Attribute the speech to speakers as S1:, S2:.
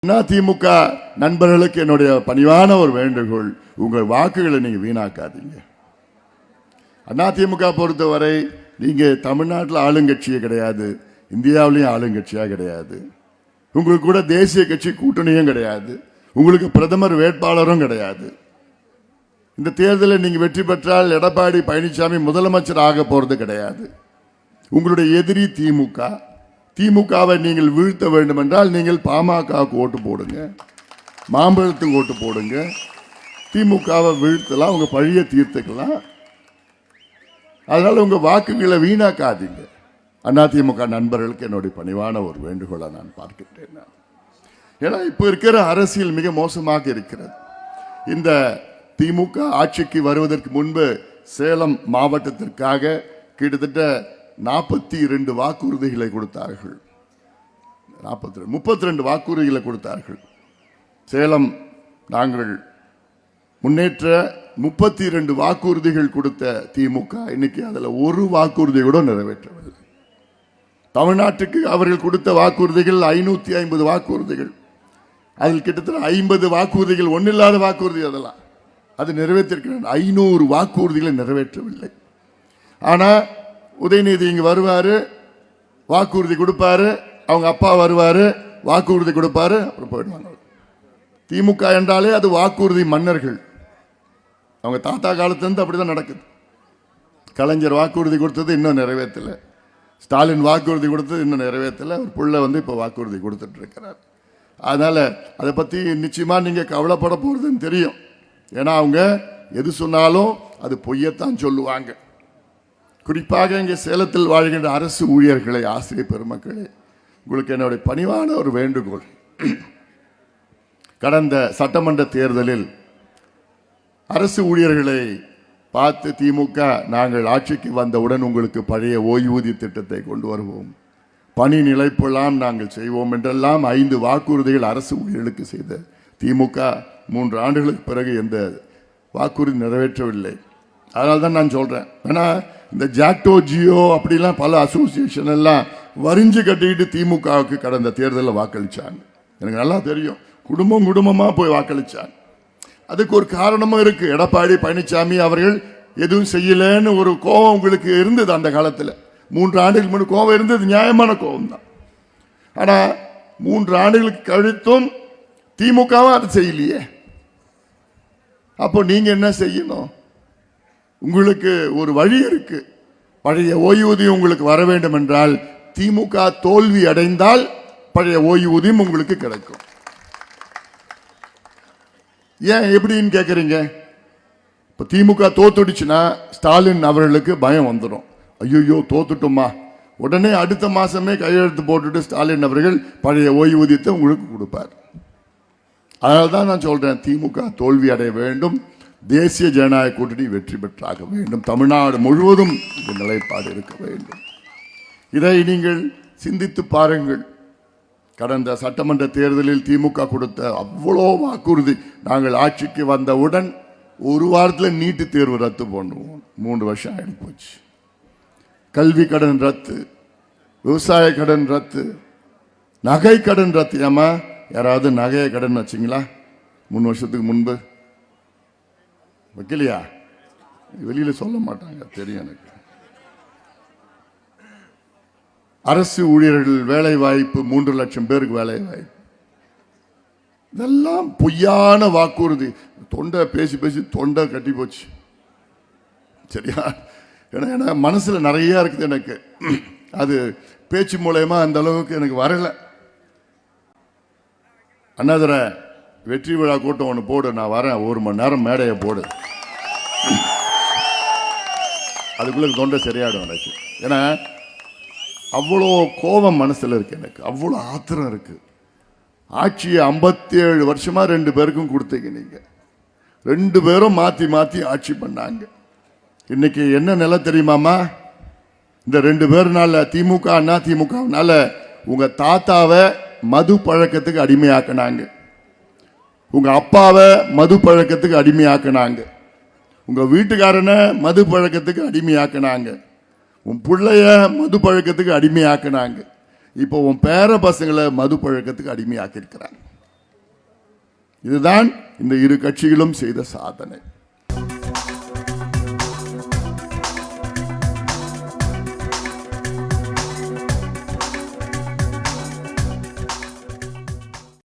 S1: அதிமுக நண்பர்களுக்கு என்னுடைய பணிவான ஒரு வேண்டுகோள், உங்கள் வாக்குகளை நீங்க வீணாக்காதீங்க. அதிமுக பொறுத்தவரை நீங்க தமிழ்நாட்டில் ஆளுங்கட்சியே கிடையாது, இந்தியாவிலையும் ஆளுங்கட்சியா கிடையாது, உங்களுக்கு கூட தேசிய கட்சி கூட்டணியும் கிடையாது, உங்களுக்கு பிரதமர் வேட்பாளரும் கிடையாது. இந்த தேர்தலில் நீங்க வெற்றி பெற்றால் எடப்பாடி பழனிசாமி முதலமைச்சர் ஆக போறது கிடையாது. உங்களுடைய எதிரி திமுக. திமுகவை நீங்கள் வீழ்த்த வேண்டும் என்றால் நீங்கள் பாமகவுக்கு ஓட்டு போடுங்க, மாம்பழத்துக்கு ஓட்டு போடுங்க. திமுகவை வீழ்த்தலாம், உங்க பழிய தீர்த்துக்கலாம். அதனால உங்க வாக்குகளை வீணாக்காதீங்க. அதிமுக நண்பர்களுக்கு என்னுடைய பணிவான ஒரு வேண்டுகோளை நான் பார்க்கின்றேன். ஏன்னா இப்ப இருக்கிற அரசியல் மிக மோசமாக இருக்கிறது. இந்த திமுக ஆட்சிக்கு வருவதற்கு முன்பு சேலம் மாவட்டத்திற்காக கிட்டத்தட்ட 42 வாக்குறுதிகளை கொடுத்தார்கள். 32 வாக்குறுதிகளை கொடுத்தார்கள். சேலம் நாங்கள் முன்னேற்ற 32 வாக்குறுதிகள் கொடுத்த திமுக இன்னைக்கு அதுல ஒரு வாக்குறுதி கூட நிறைவேற்றவில்லை. தமிழ்நாட்டுக்கு அவர்கள் கொடுத்த வாக்குறுதிகள் 550 வாக்குறுதிகள். அதில் கிட்டத்தட்ட 50 வாக்குறுதிகள் ஒன்னில்லாத வாக்குறுதி. அதெல்லாம் அது நிறைவேற்றிருக்கிறார். 500 வாக்குறுதிகளை நிறைவேற்றவில்லை. ஆனா உதயநிதி இங்க வருவாரு, வாக்குறுதி கொடுப்பாரு, அவங்க அப்பா வருவாரு, வாக்குறுதி கொடுப்பாரு, அப்புறம் போயிடுவாங்க. திமுக என்றாலே அது வாக்குறுதி மன்னர்கள். அவங்க தாத்தா காலத்திலிருந்து அப்படிதான் நடக்குது. கலைஞர் வாக்குறுதி கொடுத்தது இன்னும் நிறைவேற்றல, ஸ்டாலின் வாக்குறுதி கொடுத்தது இன்னும் நிறைவேற்றல, ஒரு புள்ள இப்ப வாக்குறுதி கொடுத்துட்டு இருக்கிறார். அதனால அதை பத்தி நிச்சயமா நீங்க கவலைப்பட போறதுன்னு தெரியும். ஏன்னா அவங்க எது சொன்னாலும் அது பொய்யத்தான் சொல்லுவாங்க. குறிப்பாக இங்கே சேலத்தில் வாழ்கின்ற அரசு ஊழியர்களை, ஆசிரியர் பெருமக்களே, உங்களுக்கு என்னுடைய பணிவான ஒரு வேண்டுகோள். கடந்த சட்டமன்ற தேர்தலில் அரசு ஊழியர்களை பார்த்து திமுக நாங்கள் ஆட்சிக்கு வந்தவுடன் உங்களுக்கு பழைய ஓய்வூதிய திட்டத்தை கொண்டு வருவோம், பணி நிலைப்பெல்லாம் நாங்கள் செய்வோம் என்றெல்லாம் 5 வாக்குறுதிகள் அரசு ஊழியர்களுக்கு செய்த திமுக 3 ஆண்டுகளுக்கு பிறகு எந்த வாக்குறுதி நிறைவேற்றவில்லை. அதனால தான் நான் சொல்றேன். ஏன்னா இந்த ஜாக்டோ ஜியோ அப்படிலாம் பல அசோசியேஷன் எல்லாம் வரிஞ்சு கட்டிக்கிட்டு திமுகவுக்கு கடந்த தேர்தலில் வாக்களிச்சாங்க. எனக்கு நல்லா தெரியும். குடும்பம் குடும்பமா போய் வாக்களிச்சாங்க. அதுக்கு ஒரு காரணமும் இருக்கு. எடப்பாடி பழனிசாமி அவர்கள் எதுவும் செய்யலன்னு ஒரு கோபம் உங்களுக்கு இருந்தது. அந்த காலத்தில் 3 ஆண்டுகளுக்கு முன்னாடி கோபம் இருந்தது, நியாயமான கோபம் தான். ஆனா 3 ஆண்டுகளுக்கு கழித்தும் திமுகவும் அதை செய்யலையே. அப்போ நீங்க என்ன செய்யணும்? உங்களுக்கு ஒரு வழி இருக்கு. பழைய ஓய்வூதியம் உங்களுக்கு வர வேண்டும் என்றால் திமுக தோல்வி அடைந்தால் பழைய ஓய்வூதியம் உங்களுக்கு கிடைக்கும். ஏன் எப்படின்னு கேக்குறீங்க? இப்ப திமுக தோத்துடுச்சுன்னா ஸ்டாலின் அவர்களுக்கு பயம் வந்துடும். ஐயோ தோத்துட்டோமா, உடனே அடுத்த மாசமே கையெழுத்து போட்டுட்டு ஸ்டாலின் அவர்கள் பழைய ஓய்வூதியத்தை உங்களுக்கு கொடுப்பார். அதனால்தான் நான் சொல்றேன், திமுக தோல்வி அடைய வேண்டும், தேசிய ஜனநாயக கூட்டணி வெற்றி பெற்றாக வேண்டும், தமிழ்நாடு முழுவதும் இந்த நிலைப்பாடு இருக்க வேண்டும். இதை நீங்கள் சிந்தித்து பாருங்கள். கடந்த சட்டமன்ற தேர்தலில் திமுக கொடுத்த அவ்வளோ வாக்குறுதி, நாங்கள் ஆட்சிக்கு வந்தவுடன் ஒரு வாரத்தில் நீட்டு தேர்வு ரத்து பண்ணுவோம், 3 வருஷம் ஆகி போச்சு. கல்வி கடன் ரத்து, விவசாய கடன் ரத்து, நகை கடன் ரத்து. ஏமா யாராவது நகைய கடன் வச்சிங்களா 3 வருஷத்துக்கு முன்பு? வைக்கலையா? வெளியில சொல்ல மாட்டாங்க, தெரியும் எனக்கு. அரசு ஊழியர்கள் வேலை வாய்ப்பு, 3 லட்சம் பேருக்கு வேலை வாய்ப்பு. இதெல்லாம் பொய்யான வாக்குறுதி. தொண்டை பேசி பேசி தொண்டை கட்டி போச்சு. சரியா? ஏன்னா மனசுல நிறைய இருக்குது எனக்கு. அது பேச்சு மூலயமா அந்த அளவுக்கு எனக்கு வரல. அண்ணாதுரை வெற்றி விழா கூட்டம் ஒன்று போடு, நான் வரேன், 1 மணி நேரம் மேடையை போடு, அதுக்குள்ள தொண்டை சரியாயிடும் எனக்கு. ஏன்னா அவ்வளோ கோபம் மனசுல இருக்கு எனக்கு, அவ்வளோ ஆத்திரம் இருக்கு. ஆட்சியை 57 வருஷமா 2 பேருக்கும் கொடுத்தீங்க. நீங்க 2 பேரும் மாத்தி மாத்தி ஆட்சி பண்ணாங்க. இன்னைக்கு என்ன நிலை தெரியுமாமா? இந்த 2 பேருனால, திமுக அண்ணா திமுகனால உங்க தாத்தாவை மது பழக்கத்துக்கு அடிமையாக்கினாங்க, உங்க அப்பாவை மது பழக்கத்துக்கு அடிமையாக்கினாங்க, உங்க வீட்டுக்காரனை மது பழக்கத்துக்கு அடிமையாக்கினாங்க, உன் பிள்ளைய மது பழக்கத்துக்கு அடிமையாக்கினாங்க. இப்போ உன் பேர பசங்களை மது பழக்கத்துக்கு அடிமையாக்கி இருக்கிறாங்க. இதுதான் இந்த இரு கட்சிகளும் செய்த சாதனை.